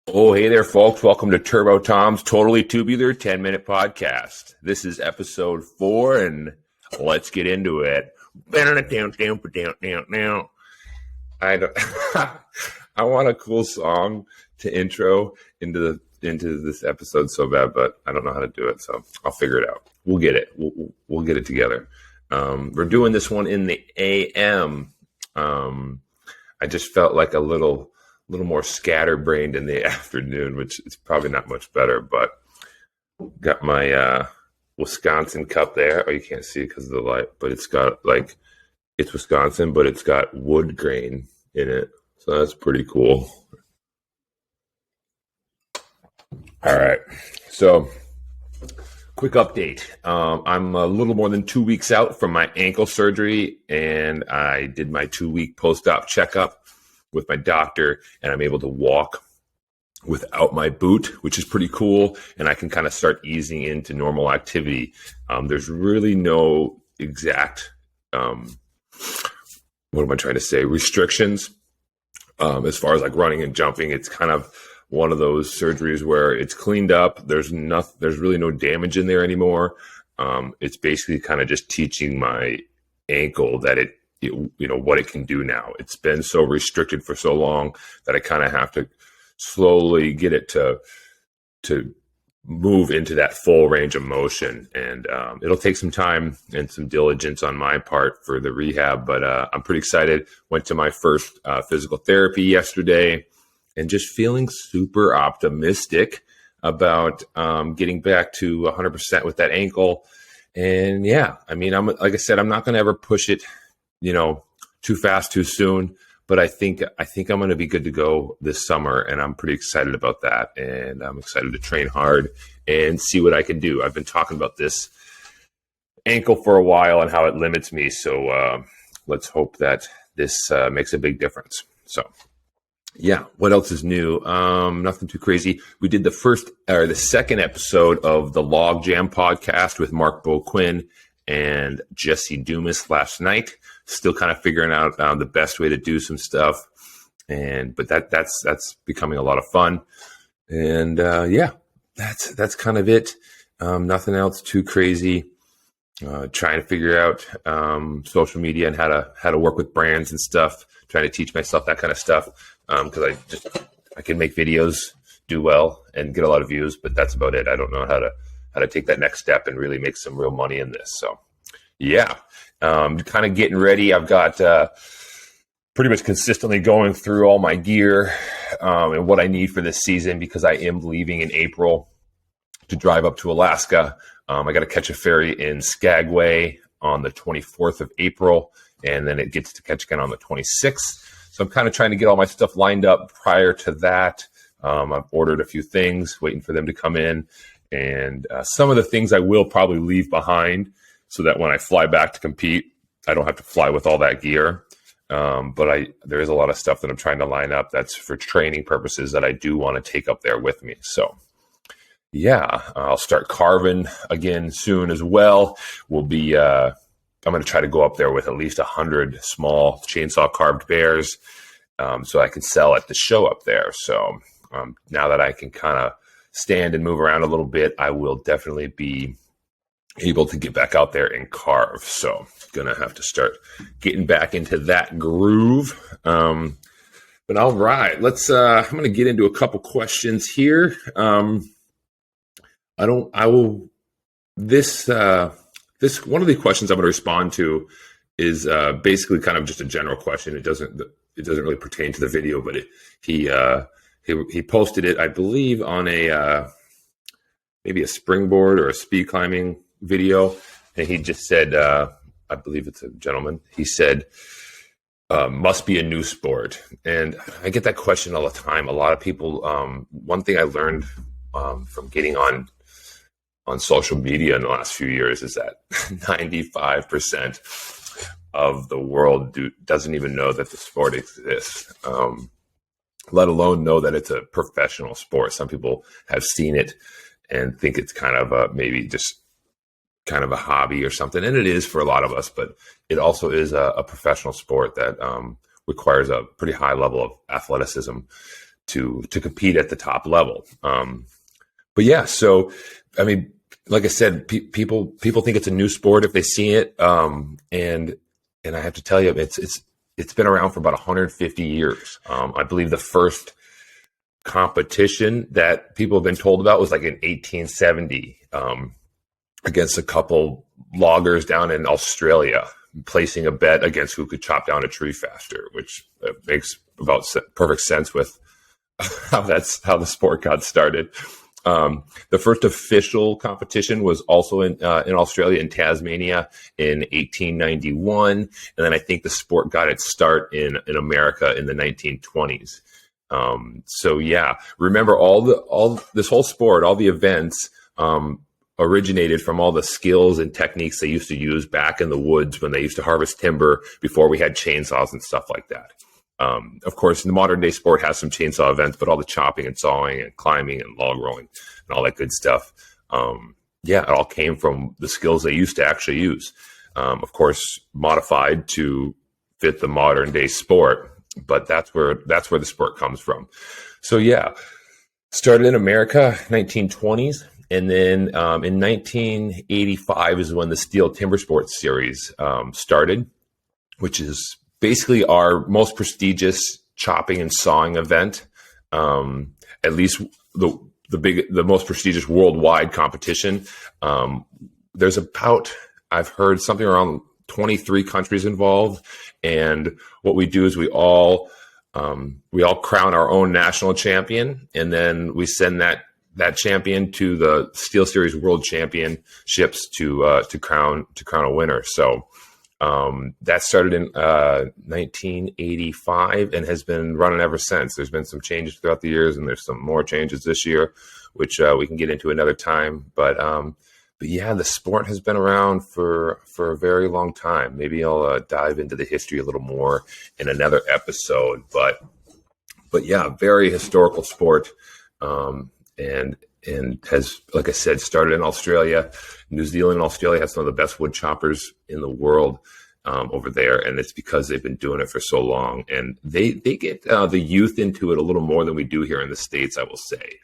Oh, hey there, folks. Welcome to Turbo Tom's Totally Tubular 10-minute podcast. This is episode 4, and let's get into it. I don't, I want a cool song to intro into this episode so bad, but I don't know how to do it, so I'll figure it out. We'll get it. We'll get it together. We're doing this one in the AM. I just felt like a little more scatterbrained in the afternoon, which is probably not much better, but got my Wisconsin cup there. Oh, you can't see it because of the light, but it's got it's Wisconsin, but it's got wood grain in it. So that's pretty cool. All right. So quick update. I'm a little more than 2 weeks out from my ankle surgery, and I did my 2-week post-op checkup with my doctor, and I'm able to walk without my boot, which is pretty cool. And I can kind of start easing into normal activity. There's really no exact, restrictions as far as like running and jumping. It's kind of one of those surgeries where it's cleaned up. There's really no damage in there anymore. It's basically kind of just teaching my ankle that what it can do now. It's been so restricted for so long that I kind of have to slowly get it to move into that full range of motion. And it'll take some time and some diligence on my part for the rehab, but I'm pretty excited. Went to my first physical therapy yesterday and just feeling super optimistic about getting back to 100% with that ankle. And yeah, I mean, like I said, I'm not going to ever push it too fast, too soon. But I think I'm going to be good to go this summer, and I'm pretty excited about that. And I'm excited to train hard and see what I can do. I've been talking about this ankle for a while and how it limits me. So let's hope that this makes a big difference. So yeah, what else is new? Nothing too crazy. We did the second episode of the Log Jam podcast with Mark Boquin and Jesse Dumas last night. Still kind of figuring out the best way to do some stuff, but that's becoming a lot of fun. And yeah, that's kind of it. Nothing else too crazy. Trying to figure out social media and how to work with brands and stuff. Trying to teach myself that kind of stuff because I can make videos, do well, and get a lot of views, but that's about it. I don't know how to take that next step and really make some real money in this. So yeah. Kind of getting ready. I've got pretty much consistently going through all my gear and what I need for this season because I am leaving in April to drive up to Alaska. I got to catch a ferry in Skagway on the 24th of April, and then it gets to catch again on the 26th. So I'm kind of trying to get all my stuff lined up prior to that. I've ordered a few things, waiting for them to come in. And some of the things I will probably leave behind so that when I fly back to compete, I don't have to fly with all that gear. But there is a lot of stuff that I'm trying to line up that's for training purposes that I do want to take up there with me. So yeah, I'll start carving again soon as well. I'm going to try to go up there with at least 100 small chainsaw carved bears so I can sell at the show up there. So now that I can kind of stand and move around a little bit, I will definitely be able to get back out there and carve. So gonna have to start getting back into that groove. But all right, I'm gonna get into a couple questions here. This one of the questions I'm gonna respond to is basically kind of just a general question. It doesn't really pertain to the video, but he posted it, I believe, on maybe a springboard or a speed climbing video, and he just said, I believe it's a gentleman. He said, must be a new sport. And I get that question all the time. A lot of people, one thing I learned from getting on social media in the last few years is that 95% of the world doesn't even know that the sport exists, let alone know that it's a professional sport. Some people have seen it and think it's kind of maybe just kind of a hobby or something. And it is for a lot of us, but it also is a professional sport that requires a pretty high level of athleticism to compete at the top level. But yeah, so I mean, like I said, people think it's a new sport if they see it, and I have to tell you, it's been around for about 150 years. I believe the first competition that people have been told about was like in 1870, against a couple loggers down in Australia, placing a bet against who could chop down a tree faster, which makes about perfect sense with how the sport got started. The first official competition was also in Australia, in Tasmania, in 1891, and then I think the sport got its start in America in the 1920s. So yeah, remember all this whole sport, all the events originated from all the skills and techniques they used to use back in the woods when they used to harvest timber before we had chainsaws and stuff like that. Of course, the modern day sport has some chainsaw events, but all the chopping and sawing and climbing and log rolling and all that good stuff, yeah, it all came from the skills they used to actually use. Of course, modified to fit the modern day sport, but that's where the sport comes from. So yeah, started in America, 1920s. And then in 1985 is when the Steel Timber Sports Series started, which is basically our most prestigious chopping and sawing event, at least the most prestigious worldwide competition. There's about, I've heard, something around 23 countries involved, and what we do is we all crown our own national champion, and then we send that champion to the Steel Series World Championships to crown a winner. So that started in 1985 and has been running ever since. There's been some changes throughout the years, and there's some more changes this year, which we can get into another time. But yeah, the sport has been around for a very long time. Maybe I'll dive into the history a little more in another episode. But yeah, very historical sport. And has, like I said, started in Australia. New Zealand and Australia have some of the best wood choppers in the world over there, and it's because they've been doing it for so long. And they get the youth into it a little more than we do here in the States, I will say.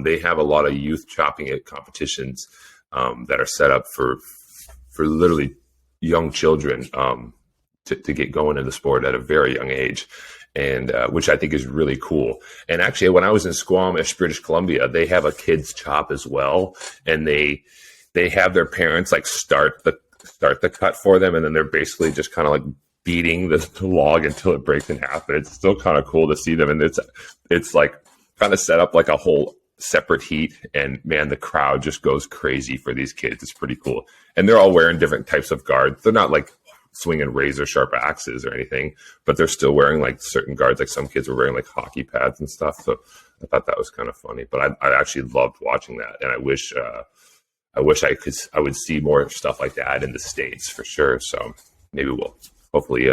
They have a lot of youth chopping at competitions that are set up for literally young children to get going in the sport at a very young age. And which I think is really cool. And actually, when I was in Squamish, British Columbia, they have a kids chop as well, and they have their parents like start the cut for them, and then they're basically just kind of like beating the log until it breaks in half. And it's still kind of cool to see them, and it's like kind of set up like a whole separate heat, and man, the crowd just goes crazy for these kids. It's pretty cool, and they're all wearing different types of guards. They're not like swinging razor sharp axes or anything, but they're still wearing like certain guards. Like some kids were wearing like hockey pads and stuff. So I thought that was kind of funny, but I actually loved watching that. And I wish I would see more stuff like that in the States for sure. So maybe we'll hopefully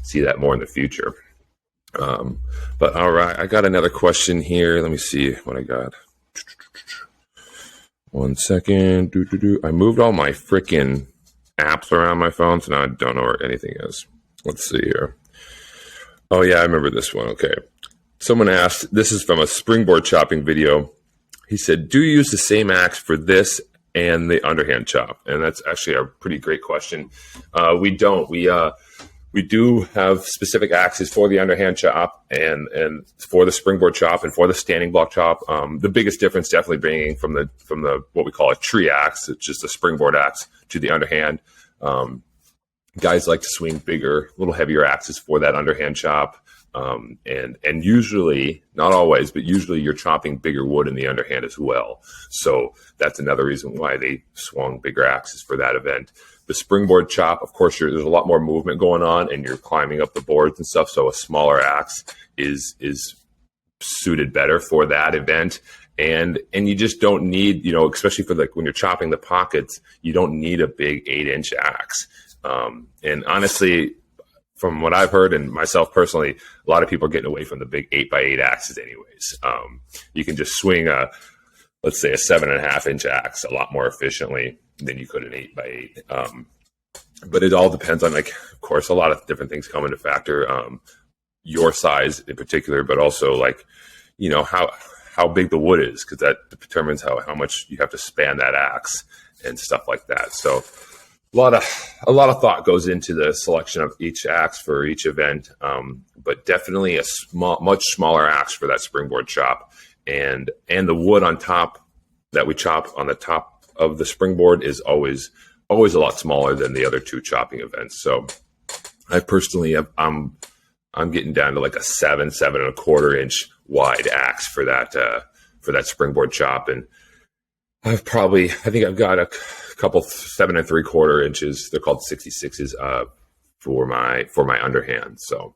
see that more in the future. But all right, I got another question here. Let me see what I got. 1 second. I moved all my freaking apps around my phone, so now I don't know where anything is. Let's see here. Oh yeah, I remember this one. Okay. Someone asked, this is from a springboard chopping video. He said, do you use the same axe for this and the underhand chop? And that's actually a pretty great question. We don't. We do have specific axes for the underhand chop and for the springboard chop and for the standing block chop. The biggest difference definitely being from the what we call a tree axe, it's just a springboard axe, to the underhand. Guys like to swing bigger, a little heavier axes for that underhand chop. And usually, not always, but usually you're chopping bigger wood in the underhand as well. So that's another reason why they swung bigger axes for that event. The springboard chop, of course, there's a lot more movement going on, and you're climbing up the boards and stuff. So a smaller axe is suited better for that event. And you just don't need, especially for like when you're chopping the pockets, you don't need a big 8-inch axe. And honestly, from what I've heard and myself personally, a lot of people are getting away from the big 8x8 axes anyways. You can just swing let's say a 7.5-inch axe a lot more efficiently than you could an 8x8. But it all depends on, like, of course, a lot of different things come into factor. Your size in particular, but also like, how big the wood is, because that determines how much you have to span that axe and stuff like that. So a lot of thought goes into the selection of each axe for each event, but definitely a much smaller axe for that springboard chop, and the wood on top that we chop on the top of the springboard is always a lot smaller than the other two chopping events. So I personally I'm getting down to like a 7.25 inch wide axe for that springboard chop, and I think I've got a couple 7.75 inches. They're called 66s for my underhand. So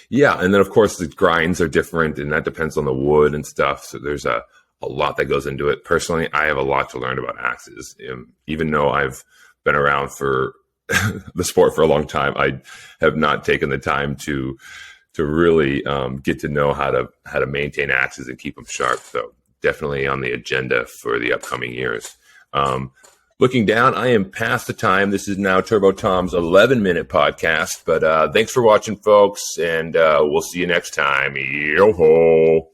yeah, and then of course the grinds are different, and that depends on the wood and stuff. So there's a lot that goes into it. Personally, I have a lot to learn about axes. Even though I've been around for the sport for a long time, I have not taken the time to really get to know how to maintain axes and keep them sharp. So definitely on the agenda for the upcoming years. Looking down, I am past the time. This is now Turbo Tom's 11-minute podcast. But thanks for watching, folks, and we'll see you next time. Yo-ho!